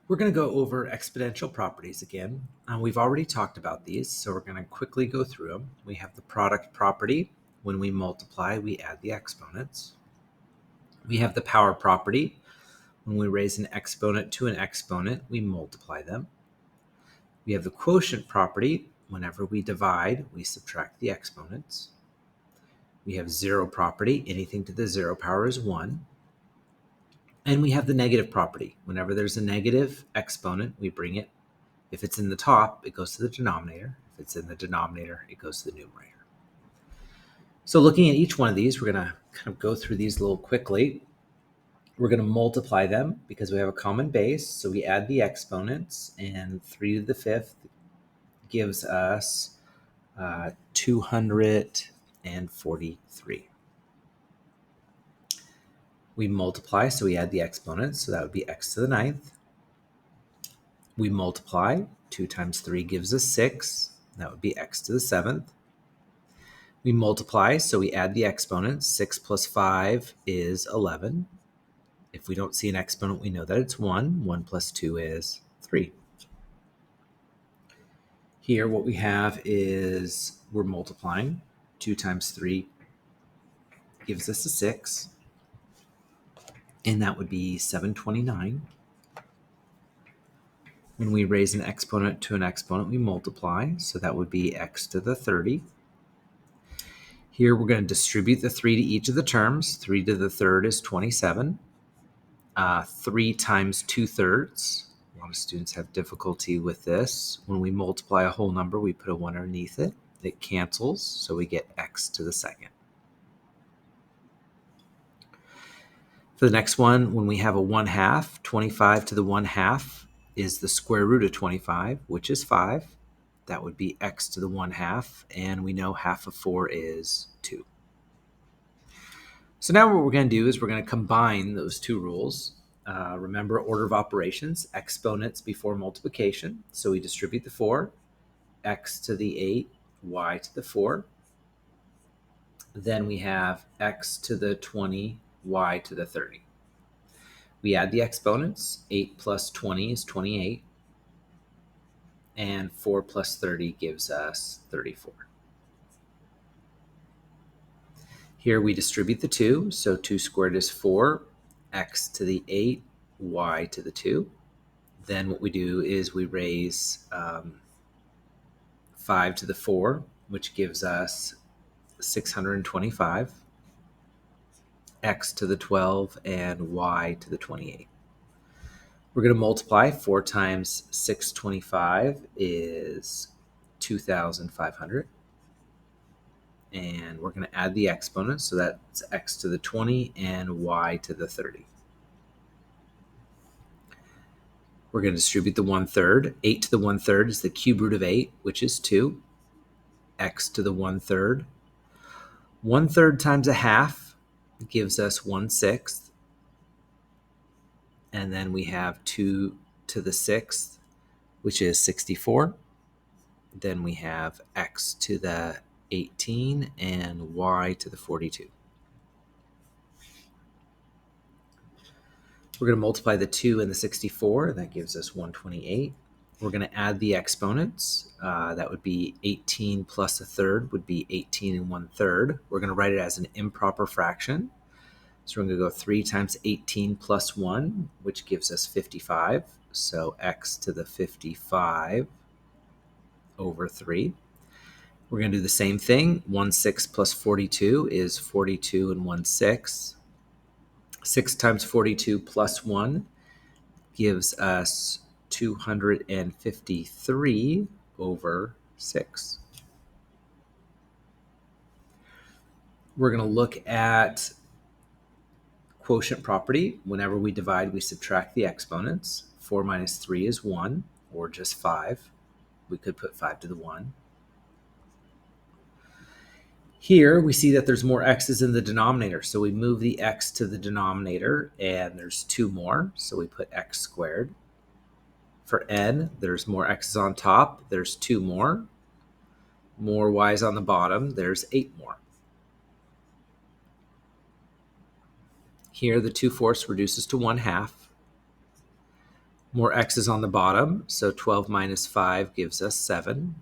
We're going to go over exponential properties again. We've already talked about these, so we're going to quickly go through them. We have the product property. When we multiply, we add the exponents. We have the power property. When we raise an exponent to an exponent, we multiply them. We have the quotient property. Whenever we divide, we subtract the exponents. We have zero property. Anything to the zero power is 1. And we have the negative property. Whenever there's a negative exponent, we bring it. If it's in the top, it goes to the denominator. If it's in the denominator, it goes to the numerator. So looking at each one of these, we're going to kind of go through these a little quickly. We're going to multiply them because we have a common base. So we add the exponents, and 3 to the 5th gives us 243. We multiply, so we add the exponents. So that would be x to the 9th. We multiply. 2 times 3 gives us 6. That would be x to the 7th. We multiply, so we add the exponents. 6 plus 5 is 11. If we don't see an exponent, we know that it's 1. 1 plus 2 is 3. Here, what we have is we're multiplying. 2 times 3 gives us a 6. And that would be 729. When we raise an exponent to an exponent, we multiply. So that would be x to the 30. Here, we're going to distribute the 3 to each of the terms. 3 to the 3rd is 27. 3 times 2/3. A lot of students have difficulty with this. When we multiply a whole number, we put a 1 underneath it. It cancels, so we get x to the 2nd. For the next one, when we have a 1/2, 25 to the 1/2 is the square root of 25, which is 5. That would be x to the 1/2, and we know half of 4 is 2. So now what we're going to do is we're going to combine those two rules. Remember order of operations, exponents before multiplication. So we distribute the 4, x to the 8, y to the 4. Then we have x to the 20, y to the 30. We add the exponents. 8 plus 20 is 28. And 4 plus 30 gives us 34. Here we distribute the 2. So 2 squared is 4, x to the 8, y to the 2. Then what we do is we raise 5 to the 4, which gives us 625, x to the 12, and y to the 28. We're going to multiply. 4 times 625 is 2,500. And we're going to add the exponents. So that's x to the 20 and y to the 30. We're going to distribute the 1/3. 8 to the 1/3 is the cube root of 8, which is 2. X to the 1/3. 1/3 times a half gives us 1/6. And then we have 2 to the 6th, which is 64. Then we have x to the 18 and y to the 42. We're going to multiply the 2 and the 64, and that gives us 128. We're going to add the exponents. That would be 18 plus 1/3 would be 18 and 1/3. We're going to write it as an improper fraction. So we're going to go 3 times 18 plus 1, which gives us 55. So x to the 55 over 3. We're going to do the same thing. 1/6 plus 42 is 42 and 1/6. 6 times 42 plus 1 gives us 253 over 6. We're going to look at quotient property. Whenever we divide, we subtract the exponents. 4 minus 3 is 1, or just 5. We could put 5 to the 1. Here, we see that there's more x's in the denominator, so we move the x to the denominator, and there's 2 more, so we put x squared. For n, there's more x's on top, there's 2 more. More y's on the bottom, there's 8 more. Here, the 2/4 reduces to 1/2. More x's on the bottom, so 12 minus 5 gives us 7.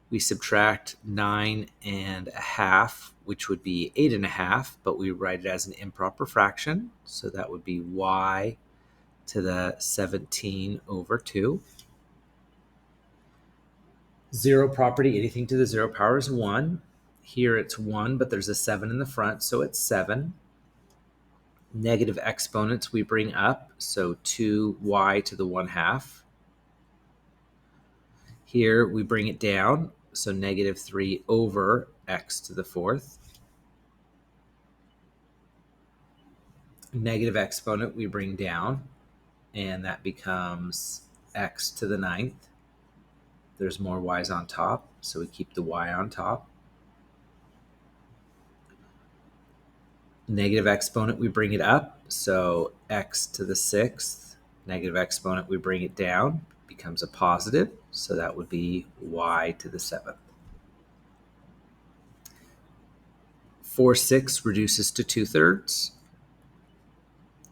We subtract 9.5, which would be 8.5, but we write it as an improper fraction, so that would be y to the 17 over 2. Zero property, anything to the 0 power is 1. Here it's 1, but there's a 7 in the front, so it's 7. Negative exponents we bring up, so 2y to the 1/2. Here we bring it down, so negative 3 over x to the 4th. Negative exponent we bring down, and that becomes x to the 9th. There's more y's on top, so we keep the y on top. Negative exponent, we bring it up, so x to the 6th. Negative exponent, we bring it down, becomes a positive, so that would be y to the 7th. 4/6 reduces to 2/3.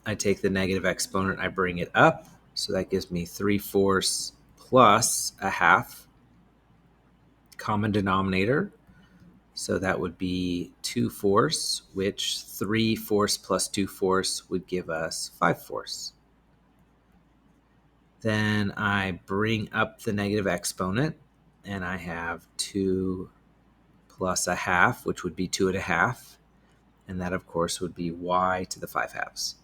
I take the negative exponent, I bring it up, so that gives me 3/4 plus a half. Common denominator, so that would be 2/4, which 3/4 plus 2/4 would give us 5/4. Then I bring up the negative exponent, and I have 2 plus a half, which would be 2.5. And that, of course, would be y to the 5/2.